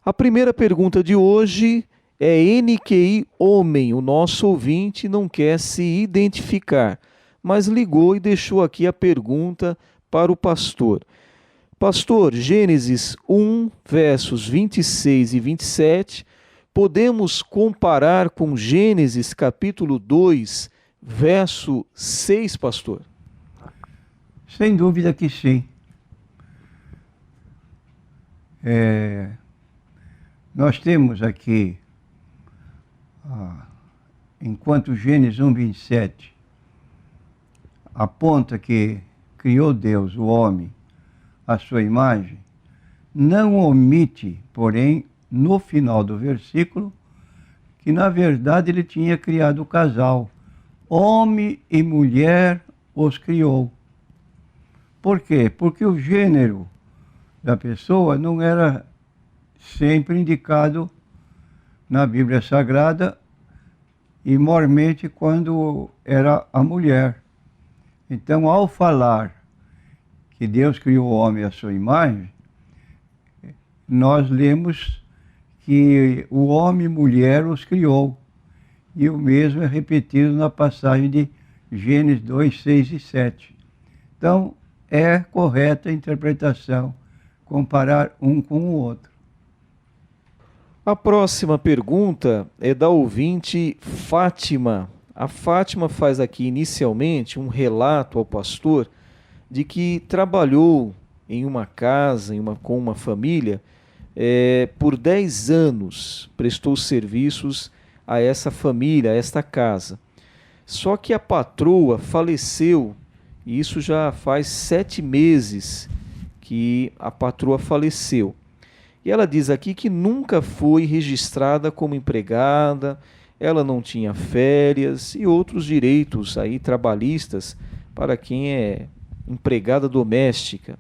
A primeira pergunta de hoje é NQI Homem. O nosso ouvinte não quer se identificar, mas ligou e deixou aqui a pergunta para o pastor. Pastor, Gênesis 1, versos 26 e 27, podemos comparar com Gênesis capítulo 2, verso 6, pastor? Sem dúvida que sim. Nós temos aqui, enquanto Gênesis 1, 27 aponta que criou Deus, o homem, à sua imagem, não omite, porém, no final do versículo, que na verdade ele tinha criado o casal. Homem e mulher os criou. Por quê? Porque o gênero da pessoa não era sempre indicado na Bíblia Sagrada e mormente quando era a mulher. Então, ao falar que Deus criou o homem à sua imagem, nós lemos que o homem e mulher os criou. E o mesmo é repetido na passagem de Gênesis 2, 6 e 7. Então, é correta a interpretação comparar um com o outro. A próxima pergunta é da ouvinte Fátima. A Fátima faz aqui inicialmente um relato ao pastor de que trabalhou em uma casa, com uma família, por 10 anos, prestou serviços a essa família, a esta casa. Só que a patroa faleceu, e isso já faz 7 meses que a patroa faleceu. E ela diz aqui que nunca foi registrada como empregada, ela não tinha férias e outros direitos aí trabalhistas para quem é empregada doméstica.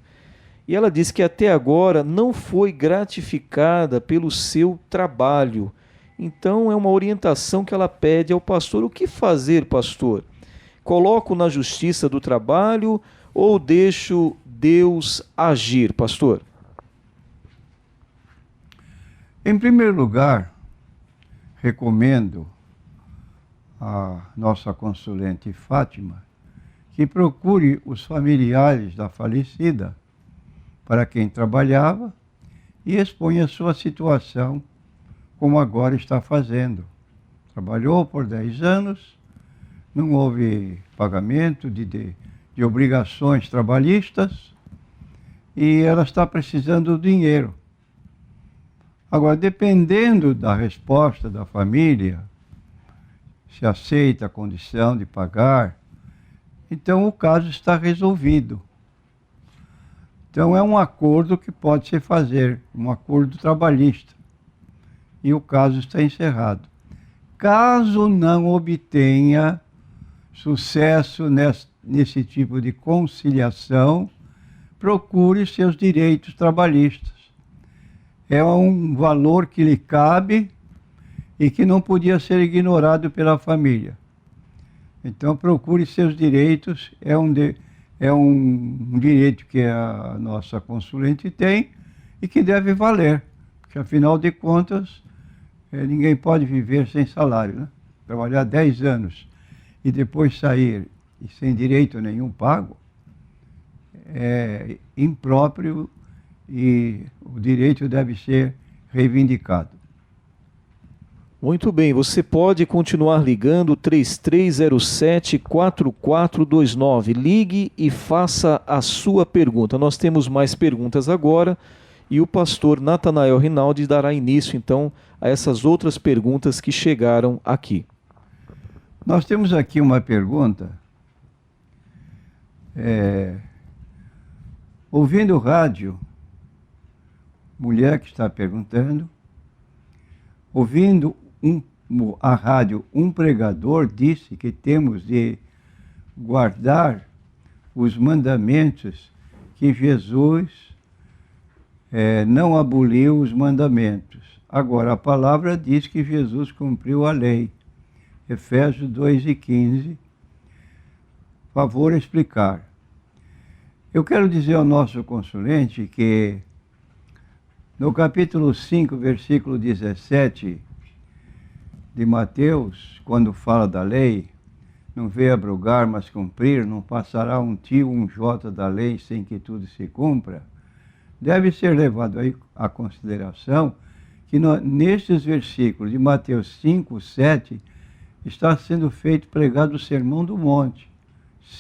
E ela diz que até agora não foi gratificada pelo seu trabalho. Então é uma orientação que ela pede ao pastor. O que fazer, pastor? Coloco na justiça do trabalho ou deixo Deus agir, pastor? Em primeiro lugar, recomendo à nossa consulente Fátima que procure os familiares da falecida para quem trabalhava e exponha a sua situação como agora está fazendo. Trabalhou por 10 anos, não houve pagamento de obrigações trabalhistas e ela está precisando do dinheiro. Agora, dependendo da resposta da família, se aceita a condição de pagar, então o caso está resolvido. Então é um acordo que pode se fazer, um acordo trabalhista. E o caso está encerrado. Caso não obtenha sucesso nesse tipo de conciliação, procure seus direitos trabalhistas. É um valor que lhe cabe e que não podia ser ignorado pela família. Então procure seus direitos, é um direito que a nossa consulente tem e que deve valer, porque afinal de contas ninguém pode viver sem salário, né? Trabalhar 10 anos e depois sair e sem direito nenhum pago é impróprio e o direito deve ser reivindicado. Muito bem, você pode continuar ligando 3307-4429. Ligue e faça a sua pergunta. Nós temos mais perguntas agora e o pastor Natanael Rinaldi dará início então a essas outras perguntas que chegaram aqui. Nós temos aqui uma pergunta. Ouvindo rádio, mulher que está perguntando, ouvindo a rádio, um pregador disse que temos de guardar os mandamentos, que Jesus não aboliu os mandamentos. Agora, a palavra diz que Jesus cumpriu a lei. Efésios 2:15. Favor explicar. Eu quero dizer ao nosso consulente que No capítulo 5, versículo 17 de Mateus, quando fala da lei, não veio abrogar, mas cumprir, não passará um tio, um jota da lei sem que tudo se cumpra, deve ser levado aí à consideração que nestes versículos de Mateus 5, 7, está sendo pregado o Sermão do Monte,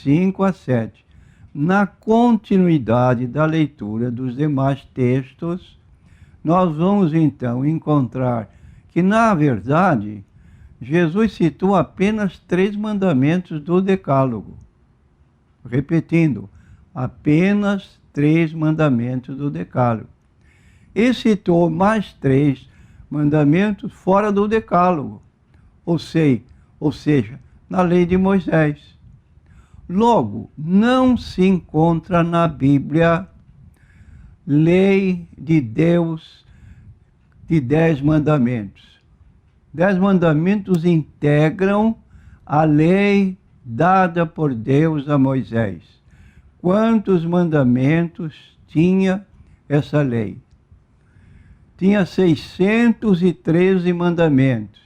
5 a 7, na continuidade da leitura dos demais textos. Nós vamos então encontrar que, na verdade, Jesus citou apenas 3 mandamentos do Decálogo. Repetindo, apenas 3 mandamentos do Decálogo. E citou mais 3 mandamentos fora do Decálogo, ou seja, na lei de Moisés. Logo, não se encontra na Bíblia lei de Deus de 10 mandamentos. 10 mandamentos integram a lei dada por Deus a Moisés. Quantos mandamentos tinha essa lei? Tinha 613 mandamentos.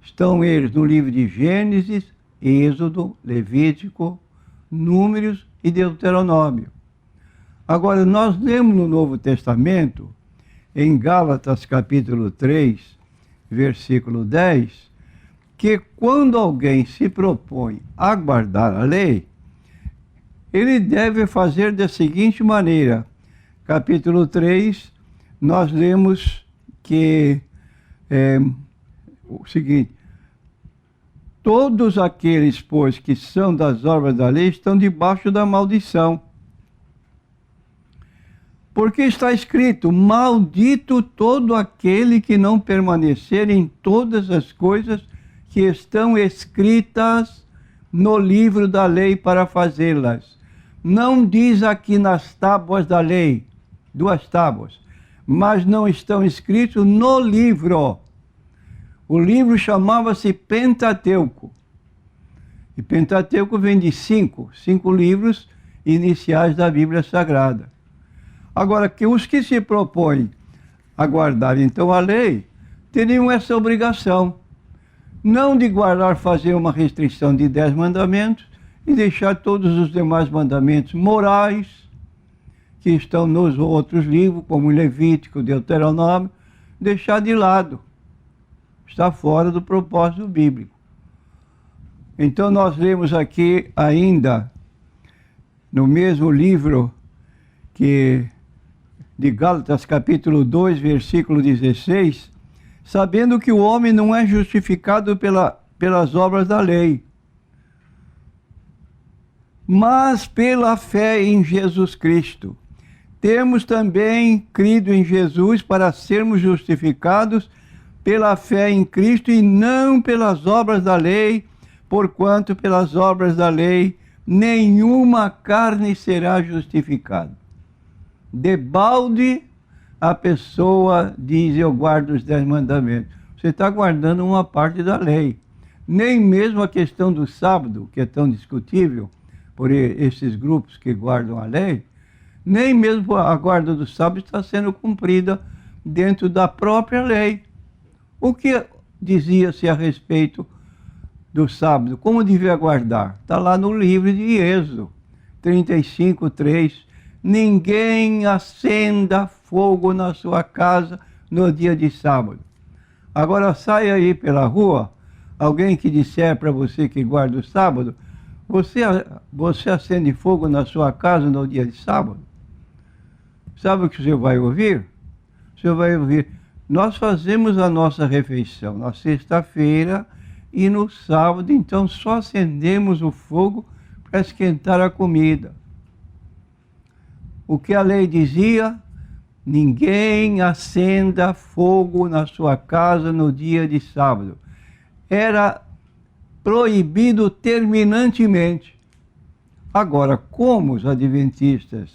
Estão eles no livro de Gênesis, Êxodo, Levítico, Números e Deuteronômio. Agora, nós lemos no Novo Testamento, em Gálatas capítulo 3, versículo 10, que quando alguém se propõe a guardar a lei, ele deve fazer da seguinte maneira. Capítulo 3, nós lemos que o seguinte: todos aqueles, pois, que são das obras da lei, estão debaixo da maldição. Porque está escrito: maldito todo aquele que não permanecer em todas as coisas que estão escritas no livro da lei para fazê-las. Não diz aqui nas tábuas da lei, 2 tábuas, mas não estão escritos no livro. O livro chamava-se Pentateuco. E Pentateuco vem de 5 livros iniciais da Bíblia Sagrada. Agora, que os que se propõem a guardar então a lei, teriam essa obrigação, não de guardar, fazer uma restrição de 10 mandamentos e deixar todos os demais mandamentos morais que estão nos outros livros, como Levítico, Deuteronômio, deixar de lado. Está fora do propósito bíblico. Então nós lemos aqui ainda, no mesmo livro de Gálatas capítulo 2, versículo 16, sabendo que o homem não é justificado pelas obras da lei, mas pela fé em Jesus Cristo. Temos também crido em Jesus para sermos justificados pela fé em Cristo e não pelas obras da lei, porquanto pelas obras da lei nenhuma carne será justificada. Debalde a pessoa diz: eu guardo os 10 mandamentos. Você está guardando uma parte da lei. Nem mesmo a questão do sábado, que é tão discutível por esses grupos que guardam a lei, nem mesmo a guarda do sábado está sendo cumprida dentro da própria lei. O que dizia-se a respeito do sábado? Como devia guardar? Está lá no livro de Êxodo 35, 3. Ninguém acenda fogo na sua casa no dia de sábado. Agora saia aí pela rua, alguém que disser para você que guarda o sábado, você acende fogo na sua casa no dia de sábado? Sabe o que você vai ouvir? Você vai ouvir: nós fazemos a nossa refeição na sexta-feira e no sábado, então só acendemos o fogo para esquentar a comida. O que a lei dizia? Ninguém acenda fogo na sua casa no dia de sábado. Era proibido terminantemente. Agora, como os adventistas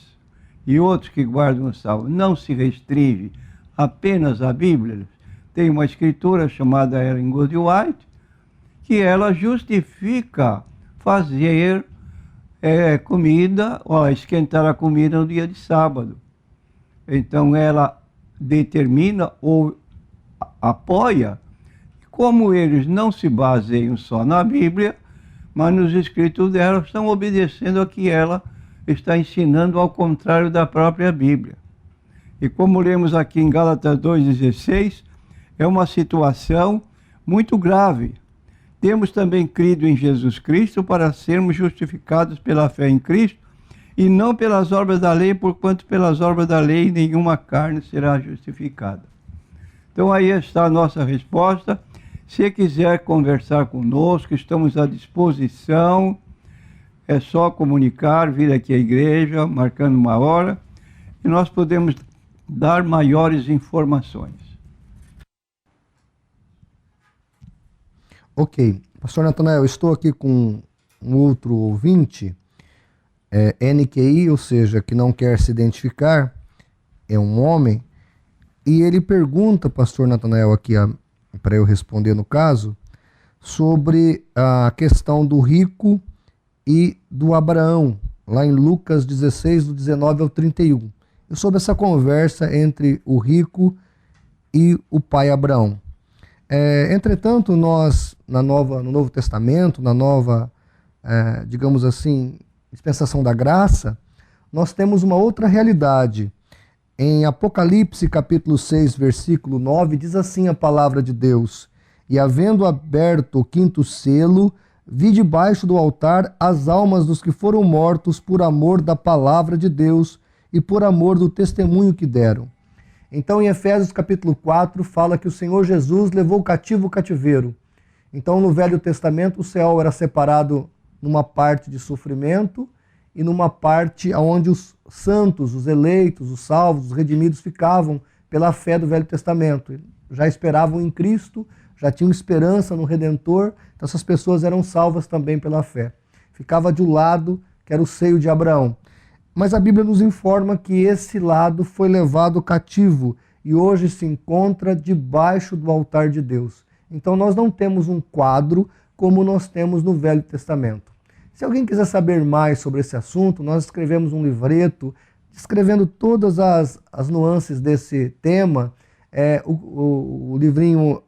e outros que guardam o sábado não se restringe apenas à Bíblia, tem uma escritora chamada Ellen G. White, que ela justifica fazer comida, ou esquentar a comida no dia de sábado. Então ela determina ou apoia, como eles não se baseiam só na Bíblia, mas nos escritos dela, estão obedecendo ao que ela está ensinando ao contrário da própria Bíblia. E como lemos aqui em Gálatas 2,16, é uma situação muito grave. Temos também crido em Jesus Cristo para sermos justificados pela fé em Cristo e não pelas obras da lei, porquanto pelas obras da lei nenhuma carne será justificada. Então aí está a nossa resposta. Se quiser conversar conosco, estamos à disposição. É só comunicar, vir aqui à igreja, marcando uma hora, e nós podemos dar maiores informações. Ok. Pastor Natanael, eu estou aqui com um outro ouvinte, NQI, ou seja, que não quer se identificar, é um homem, e ele pergunta, Pastor Natanael, aqui para eu responder no caso, sobre a questão do rico e do Abraão, lá em Lucas 16, do 19 ao 31. E sobre essa conversa entre o rico e o pai Abraão. Entretanto, nós, no Novo Testamento, na nova, digamos assim, dispensação da graça, nós temos uma outra realidade. Em Apocalipse, capítulo 6, versículo 9, diz assim a palavra de Deus: E havendo aberto o quinto selo, vi debaixo do altar as almas dos que foram mortos por amor da palavra de Deus e por amor do testemunho que deram. Então, em Efésios capítulo 4, fala que o Senhor Jesus levou cativo o cativeiro. Então, no Velho Testamento, o céu era separado numa parte de sofrimento e numa parte onde os santos, os eleitos, os salvos, os redimidos ficavam pela fé do Velho Testamento. Já esperavam em Cristo, já tinham esperança no Redentor, então essas pessoas eram salvas também pela fé. Ficava de um lado, que era o seio de Abraão. Mas a Bíblia nos informa que esse lado foi levado cativo e hoje se encontra debaixo do altar de Deus. Então nós não temos um quadro como nós temos no Velho Testamento. Se alguém quiser saber mais sobre esse assunto, nós escrevemos um livreto descrevendo todas as nuances desse tema. O livrinho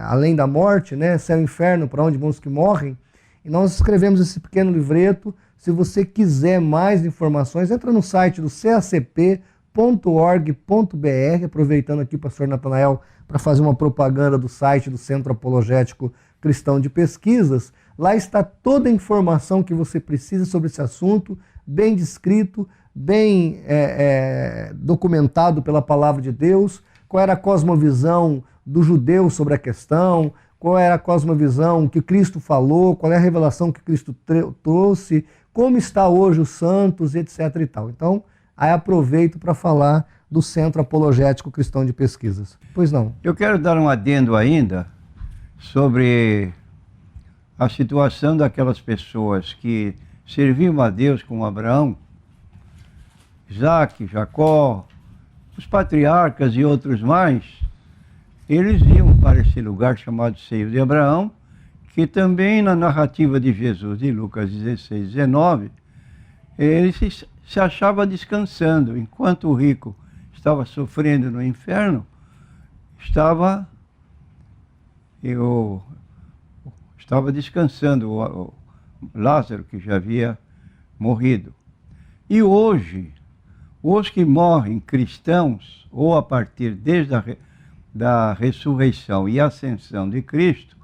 Além da Morte, né? Céu e Inferno, para onde vão os que morrem. E nós escrevemos esse pequeno livreto. Se você quiser mais informações, entra no site do cacp.org.br, aproveitando aqui o pastor Natanael para fazer uma propaganda do site do Centro Apologético Cristão de Pesquisas. Lá está toda a informação que você precisa sobre esse assunto, bem descrito, bem documentado pela palavra de Deus, qual era a cosmovisão do judeu sobre a questão, qual era a cosmovisão que Cristo falou, qual é a revelação que Cristo trouxe, como está hoje os santos, etc. e tal. Então, aí aproveito para falar do Centro Apologético Cristão de Pesquisas. Pois não? Eu quero dar um adendo ainda sobre a situação daquelas pessoas que serviam a Deus como Abraão, Isaac, Jacó, os patriarcas e outros mais. Eles iam para esse lugar chamado Seio de Abraão, que também na narrativa de Jesus, de Lucas 16, 19, ele se achava descansando, enquanto o rico estava sofrendo no inferno, estava descansando o Lázaro, que já havia morrido. E hoje, os que morrem cristãos, ou a partir desde da ressurreição e ascensão de Cristo,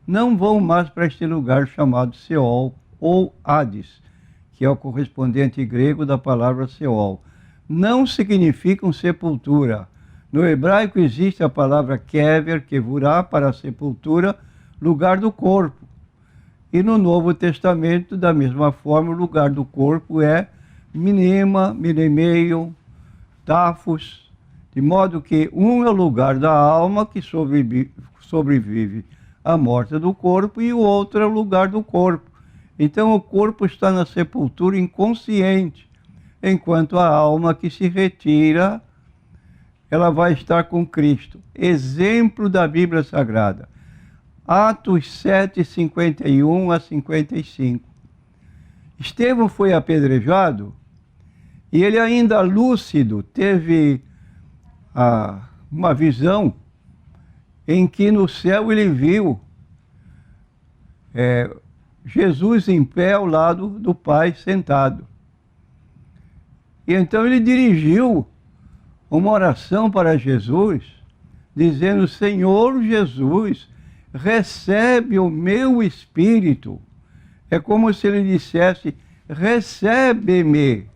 não vão mais para este lugar chamado Seol ou Hades, que é o correspondente grego da palavra Seol. Não significam sepultura. No hebraico existe a palavra kever, kevurá, para a sepultura, lugar do corpo. E no Novo Testamento, da mesma forma, o lugar do corpo é Minema, Minemeio, Tafos, de modo que um é o lugar da alma que sobrevive à morte do corpo e o outro é o lugar do corpo. Então o corpo está na sepultura inconsciente, enquanto a alma que se retira, ela vai estar com Cristo. Exemplo da Bíblia Sagrada. Atos 7, 51 a 55. Estevão foi apedrejado e ele ainda lúcido teve uma visão em que no céu ele viu Jesus em pé ao lado do Pai sentado. E então ele dirigiu uma oração para Jesus, dizendo: Senhor Jesus, recebe o meu espírito. É como se ele dissesse: recebe-me.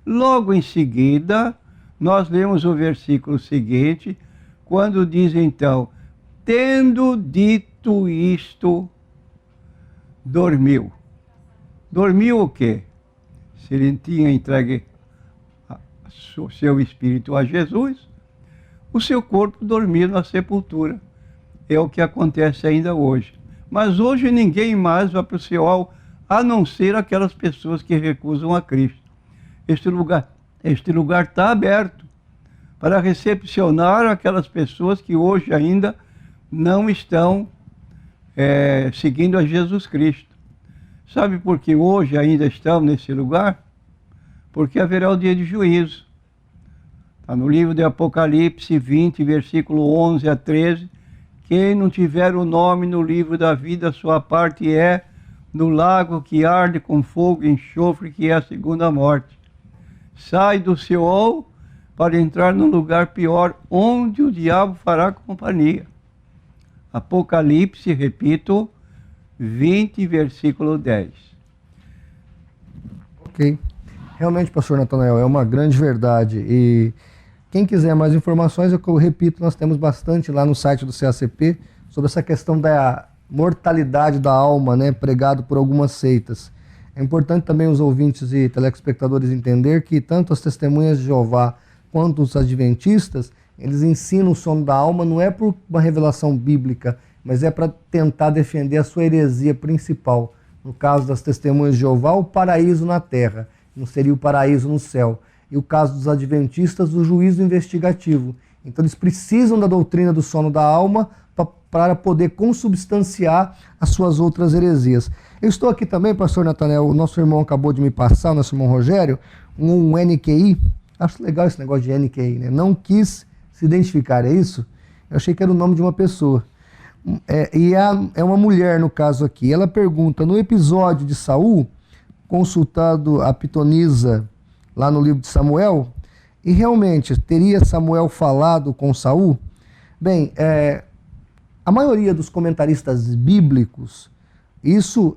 Logo em seguida, nós lemos o versículo seguinte, quando diz então: tendo dito isto, dormiu. Dormiu o quê? Se ele tinha entregue o seu espírito a Jesus, o seu corpo dormiu na sepultura. É o que acontece ainda hoje. Mas hoje ninguém mais vai para o céu, a não ser aquelas pessoas que recusam a Cristo. Este lugar está aberto para recepcionar aquelas pessoas que hoje ainda não estão seguindo a Jesus Cristo. Sabe por que hoje ainda estão nesse lugar? Porque haverá o dia de juízo. Está no livro de Apocalipse 20, versículo 11 a 13. Quem não tiver o nome no livro da vida, sua parte é no lago que arde com fogo e enxofre, que é a segunda morte. Sai do Seol para entrar num lugar pior, onde o diabo fará companhia. Apocalipse, repito, 20, versículo 10. Ok. Realmente, pastor Natanael, é uma grande verdade. E quem quiser mais informações, eu repito, nós temos bastante lá no site do CACP sobre essa questão da mortalidade da alma, né, pregado por algumas seitas. É importante também os ouvintes e telespectadores entender que tanto as testemunhas de Jeová quanto os adventistas, eles ensinam o sono da alma não é por uma revelação bíblica, mas é para tentar defender a sua heresia principal. No caso das testemunhas de Jeová, o paraíso na terra, não seria o paraíso no céu. E o caso dos adventistas, o juízo investigativo. Então eles precisam da doutrina do sono da alma para poder consubstanciar as suas outras heresias. Eu estou aqui também, pastor Natanael, o nosso irmão acabou de me passar, o nosso irmão Rogério, um NQI. Acho legal esse negócio de NQI, né? Não quis se identificar, é isso? Eu achei que era o nome de uma pessoa. É uma mulher, no caso aqui. Ela pergunta, no episódio de Saul, consultado a pitonisa lá no livro de Samuel, e realmente teria Samuel falado com Saul? Bem, a maioria dos comentaristas bíblicos, isso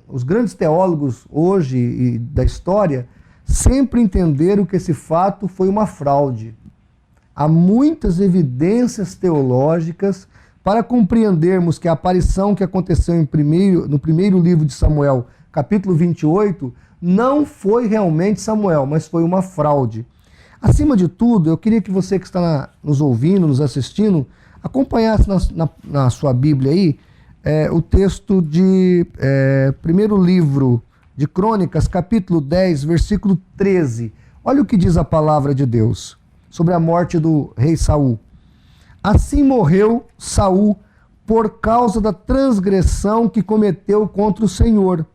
os grandes teólogos hoje e da história sempre entenderam que esse fato foi uma fraude. Há muitas evidências teológicas para compreendermos que a aparição que aconteceu no primeiro livro de Samuel, capítulo 28, não foi realmente Samuel, mas foi uma fraude. Acima de tudo, eu queria que você que está nos ouvindo, nos assistindo, acompanhasse na sua Bíblia aí o texto de primeiro livro de Crônicas, capítulo 10, versículo 13. Olha o que diz a palavra de Deus sobre a morte do rei Saul. Assim morreu Saul por causa da transgressão que cometeu contra o Senhor,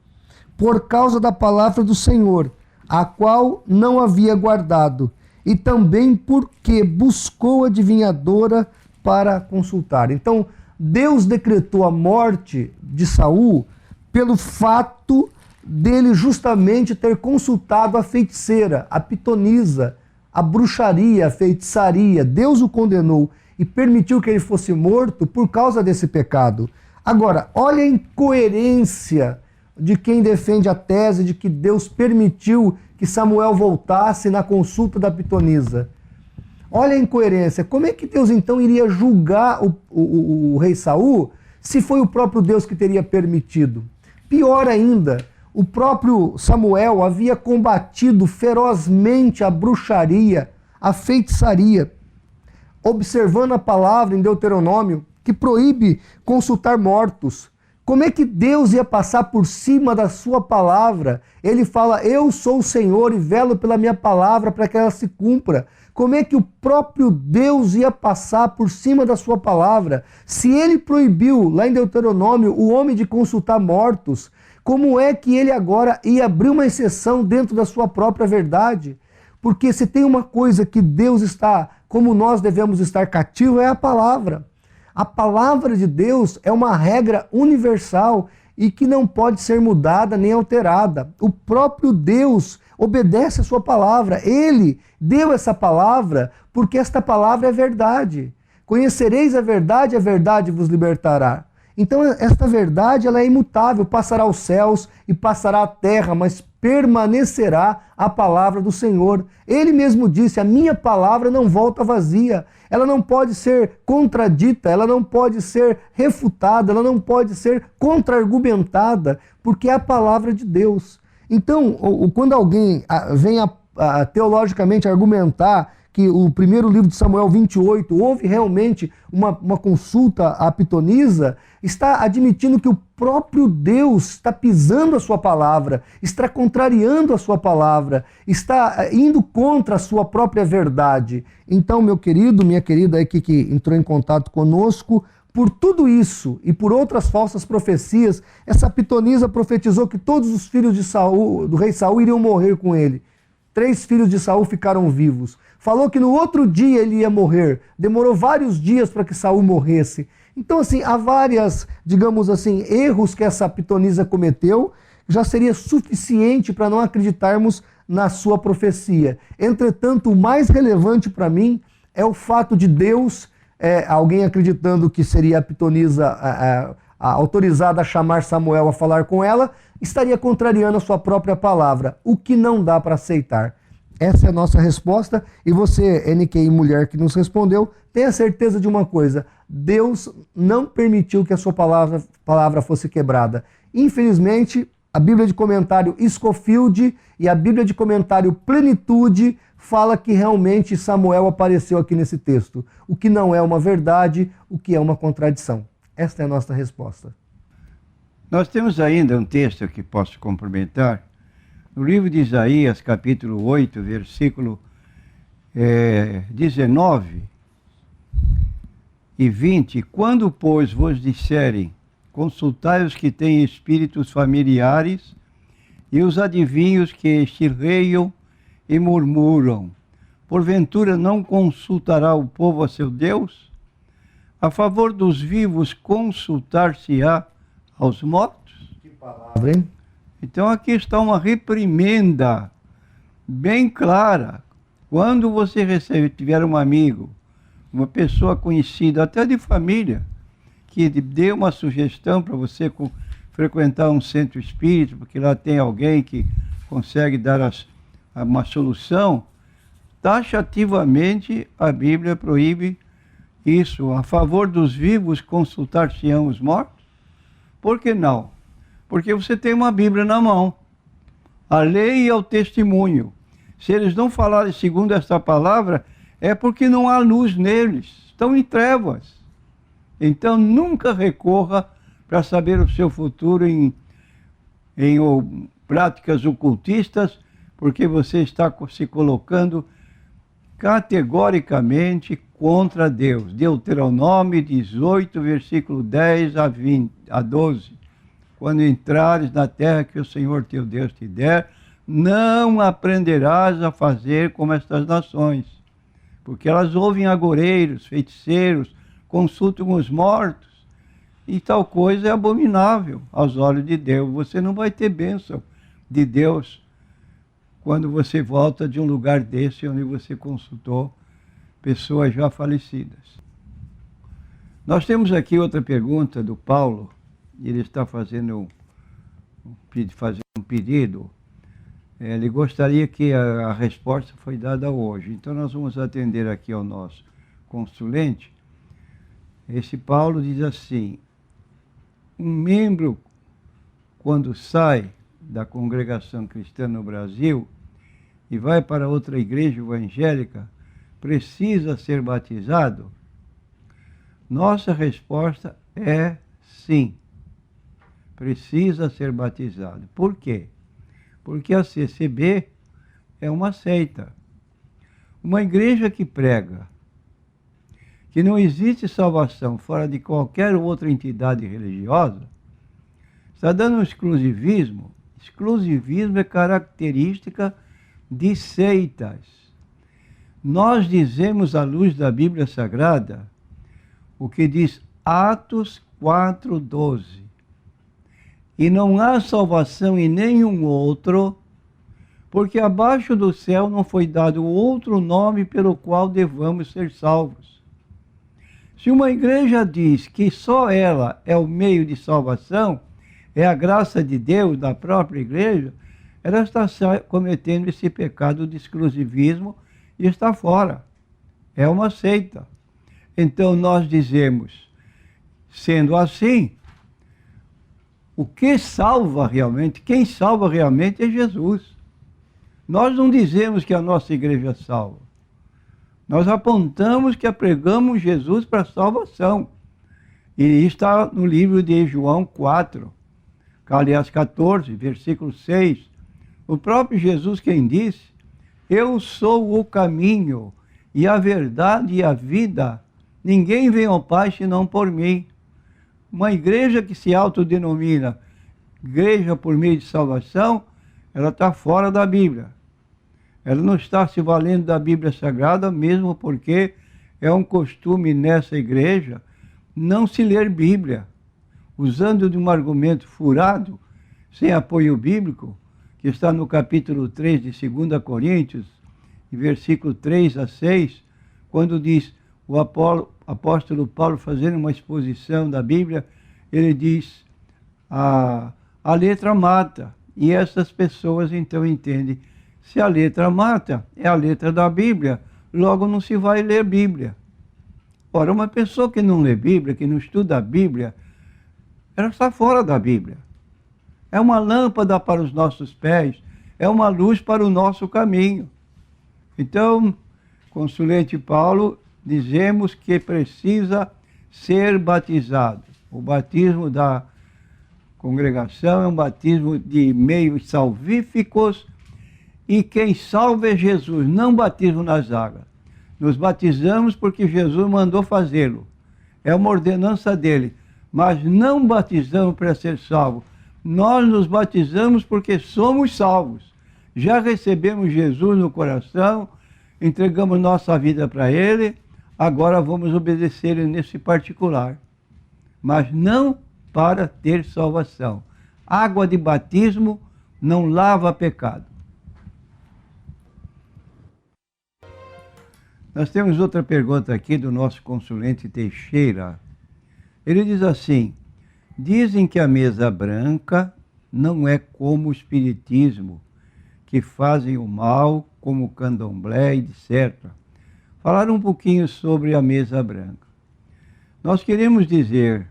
por causa da palavra do Senhor, a qual não havia guardado, e também porque buscou a adivinhadora para consultar. Então, Deus decretou a morte de Saul pelo fato dele justamente ter consultado a feiticeira, a pitonisa, a bruxaria, a feitiçaria. Deus o condenou e permitiu que ele fosse morto por causa desse pecado. Agora, olha a incoerência de quem defende a tese de que Deus permitiu que Samuel voltasse na consulta da pitonisa. Olha a incoerência. Como é que Deus então iria julgar o rei Saul se foi o próprio Deus que teria permitido? Pior ainda, o próprio Samuel havia combatido ferozmente a bruxaria, a feitiçaria, observando a palavra em Deuteronômio, que proíbe consultar mortos. Como é que Deus ia passar por cima da sua palavra? Ele fala, eu sou o Senhor e velo pela minha palavra para que ela se cumpra. Como é que o próprio Deus ia passar por cima da sua palavra? Se ele proibiu, lá em Deuteronômio, o homem de consultar mortos, como é que ele agora ia abrir uma exceção dentro da sua própria verdade? Porque se tem uma coisa que Deus está, como nós devemos estar cativos, é a palavra. A palavra de Deus é uma regra universal e que não pode ser mudada nem alterada. O próprio Deus obedece a sua palavra. Ele deu essa palavra porque esta palavra é verdade. Conhecereis a verdade vos libertará. Então esta verdade ela é imutável, passará os céus e passará a terra, mas permanecerá a palavra do Senhor. Ele mesmo disse, a minha palavra não volta vazia. Ela não pode ser contradita, ela não pode ser refutada, ela não pode ser contra-argumentada, porque é a palavra de Deus. Então, quando alguém vem teologicamente argumentar que o primeiro livro de Samuel 28 houve realmente uma consulta à pitonisa, está admitindo que o próprio Deus está pisando a sua palavra, está contrariando a sua palavra, está indo contra a sua própria verdade. Então, meu querido, minha querida aí que entrou em contato conosco, por tudo isso e por outras falsas profecias, essa pitonisa profetizou que todos os filhos de Saul, do rei Saul iriam morrer com ele. 3 filhos de Saul ficaram vivos. Falou que no outro dia ele ia morrer. Demorou vários dias para que Saul morresse. Então, assim, há várias, digamos assim, erros que essa pitonisa cometeu, já seria suficiente para não acreditarmos na sua profecia. Entretanto, o mais relevante para mim é o fato de Deus, alguém acreditando que seria a pitonisa autorizada a chamar Samuel a falar com ela, estaria contrariando a sua própria palavra, o que não dá para aceitar. Essa é a nossa resposta, e você, NQI mulher que nos respondeu, tenha certeza de uma coisa: Deus não permitiu que a sua palavra fosse quebrada. Infelizmente, a Bíblia de comentário Scofield e a Bíblia de comentário Plenitude fala que realmente Samuel apareceu aqui nesse texto, o que não é uma verdade, o que é uma contradição. Esta é a nossa resposta. Nós temos ainda um texto que posso complementar. No livro de Isaías, capítulo 8, versículo 19 e 20. Quando, pois, vos disserem, consultai os que têm espíritos familiares e os adivinhos que chirreiam e murmuram. Porventura não consultará o povo a seu Deus? A favor dos vivos consultar-se-á aos mortos? Que palavra, hein? Então aqui está uma reprimenda bem clara. Quando você tiver um amigo, uma pessoa conhecida, até de família, que dê uma sugestão para você frequentar um centro espírita, porque lá tem alguém que consegue dar uma solução, taxativamente a Bíblia proíbe isso. A favor dos vivos consultar-se-ão os mortos? Por que não? Porque você tem uma Bíblia na mão. A lei é o testemunho. Se eles não falarem segundo esta palavra, é porque não há luz neles. Estão em trevas. Então nunca recorra para saber o seu futuro em práticas ocultistas, porque você está se colocando categoricamente contra Deus. Deuteronômio 18, versículo 10 a 12. Quando entrares na terra que o Senhor teu Deus te der, não aprenderás a fazer como estas nações, porque elas ouvem agoreiros, feiticeiros, consultam os mortos, e tal coisa é abominável aos olhos de Deus. Você não vai ter bênção de Deus quando você volta de um lugar desse onde você consultou pessoas já falecidas. Nós temos aqui outra pergunta do Paulo. Ele está fazendo um pedido. Ele gostaria que a resposta foi dada hoje. Então nós vamos atender aqui ao nosso consulente. Esse Paulo diz assim: um membro, quando sai da congregação cristã no Brasil e vai para outra igreja evangélica, precisa ser batizado? Nossa resposta é sim. Precisa ser batizado. Por quê? Porque a CCB é uma seita. Uma igreja que prega que não existe salvação fora de qualquer outra entidade religiosa, está dando um exclusivismo. Exclusivismo é característica de seitas. Nós dizemos à luz da Bíblia Sagrada o que diz Atos 4:12. E não há salvação em nenhum outro, porque abaixo do céu não foi dado outro nome pelo qual devamos ser salvos. Se uma igreja diz que só ela é o meio de salvação, é a graça de Deus da própria igreja, ela está cometendo esse pecado de exclusivismo e está fora. É uma seita. Então nós dizemos, sendo assim, o que salva realmente, quem salva realmente é Jesus. Nós não dizemos que a nossa igreja salva. Nós apontamos que pregamos Jesus para a salvação. E está no livro de João 4, aliás 14, versículo 6. O próprio Jesus quem disse, eu sou o caminho e a verdade e a vida. Ninguém vem ao Pai senão por mim. Uma igreja que se autodenomina igreja por meio de salvação, ela está fora da Bíblia. Ela não está se valendo da Bíblia Sagrada, mesmo porque é um costume nessa igreja não se ler Bíblia. Usando de um argumento furado, sem apoio bíblico, que está no capítulo 3 de 2 Coríntios, versículo 3 a 6, quando diz o apóstolo Paulo fazendo uma exposição da Bíblia, ele diz, a letra mata. E essas pessoas então entendem, se a letra mata, é a letra da Bíblia, logo não se vai ler Bíblia. Ora, uma pessoa que não lê Bíblia, que não estuda a Bíblia, ela está fora da Bíblia. É uma lâmpada para os nossos pés, é uma luz para o nosso caminho. Então, consulente Paulo, dizemos que precisa ser batizado. O batismo da congregação é um batismo de meios salvíficos e quem salva é Jesus, não batismo nas águas. Nos batizamos porque Jesus mandou fazê-lo. É uma ordenança dele. Mas não batizamos para ser salvo. Nós nos batizamos porque somos salvos. Já recebemos Jesus no coração, entregamos nossa vida para ele, agora vamos obedecer ele nesse particular. Mas não para ter salvação. Água de batismo não lava pecado. Nós temos outra pergunta aqui do nosso consulente Teixeira. Ele diz assim, dizem que a mesa branca não é como o espiritismo, que fazem o mal, como o candomblé, etc. Falaram um pouquinho sobre a mesa branca. Nós queremos dizer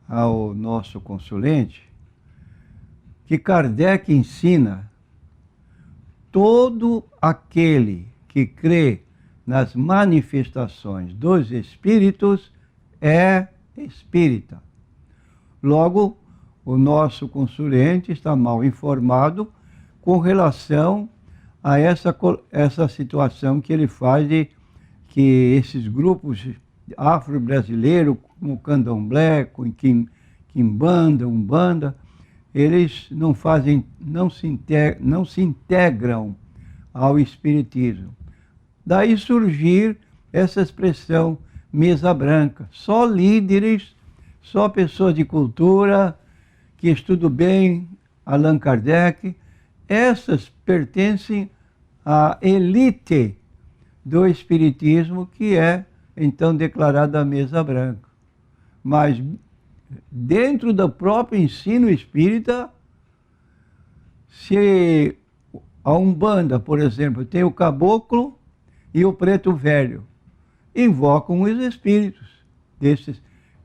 ao nosso consulente que Kardec ensina todo aquele que crê nas manifestações dos espíritos é espírita. Logo, o nosso consulente está mal informado com relação a essa situação que ele faz de que esses grupos afro-brasileiros, como o candomblé, com quimbanda, umbanda, eles não se integram ao espiritismo. Daí surgir essa expressão mesa branca. Só líderes, só pessoas de cultura, que estudam bem Allan Kardec, essas pertencem à elite do espiritismo, que é então declarada a mesa branca. Mas dentro do próprio ensino espírita, se a Umbanda, por exemplo, tem o caboclo e o preto velho, invocam os espíritos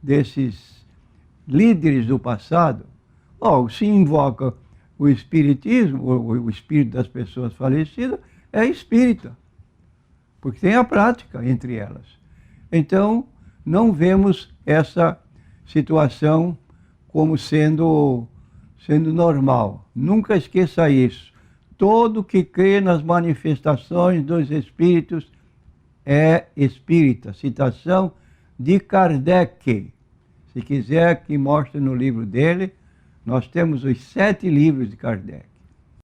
desses líderes do passado. Se invoca o espiritismo, o espírito das pessoas falecidas, é espírita, porque tem a prática entre elas. Então, não vemos essa situação como sendo normal. Nunca esqueça isso. Todo que crê nas manifestações dos espíritos é espírita. Citação de Kardec. Se quiser que mostre no livro dele, nós temos os 7 livros de Kardec.